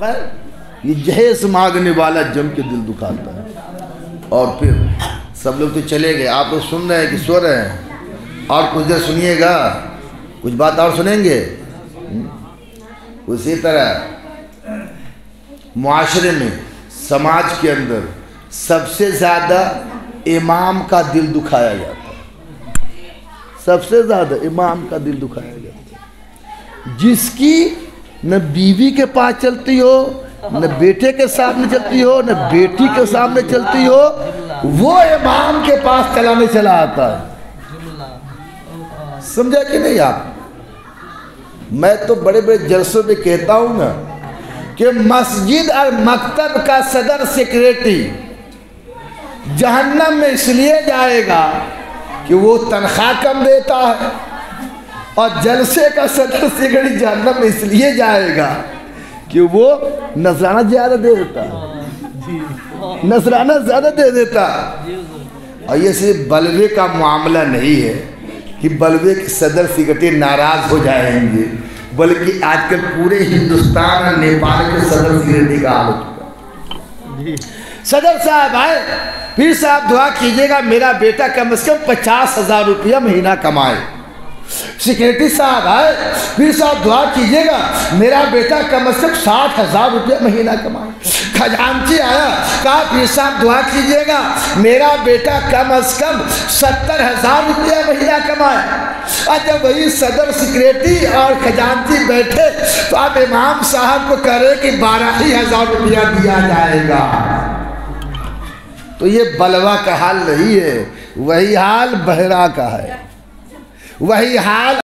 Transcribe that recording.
ये जहेज मांगने वाला जम के दिल दुखाता है। और फिर सब लोग तो चले गए, आप लोग सुन रहे हैं कि सो रहे हैं? और कुछ देर सुनिएगा, कुछ बात और सुनेंगे। उसी तरह मुआशरे में, समाज के अंदर सबसे ज़्यादा इमाम का दिल दुखाया जाता है। सबसे ज़्यादा इमाम का दिल दुखाया जाता है। जिसकी न बीवी के पास चलती हो, न बेटे के सामने चलती हो, न बेटी के सामने चलती हो, वो इमाम के पास चलाने चला आता है। समझा कि नहीं आप? मैं तो बड़े बड़े जलसों में कहता हूं ना कि मस्जिद और मकतब का सदर सेक्रेटरी जहन्नम में इसलिए जाएगा कि वो तनख्वाह कम देता है, और जलसे का सदर सेक्रेटरी जहन्नम में इसलिए जाएगा कि वो नजराना ज़्यादा दे देता है, नजराना ज़्यादा दे देता। और ये सिर्फ बलवे का मामला नहीं है कि बलवे के सदर सेक्रेटरी नाराज़ हो जाएंगे, बल्कि आजकल पूरे हिंदुस्तान और नेपाल के सदर सेक्रेटरी का हाल हो चुका। सदर साहब आए, फिर साहब दुआ कीजिएगा मेरा बेटा कम से कम 50,000 रुपया महीना कमाए। सेक्रेटरी साहब आए, फिर साहब दुआ कीजिएगा मेरा बेटा कम से कम 60,000 रुपया महीना कमाए। खजांची आया, कहा फिर साहब दुआ कीजिएगा मेरा बेटा कम से कम 70,000 रुपया महीना कमाए। और जब वही सदर सेक्रेटरी और खजांची बैठे तो आप इमाम साहब को करें कि 12,000 रुपया दिया जाएगा। तो ये बलवा का हाल नहीं है, वही हाल बहरा का है, वही हाल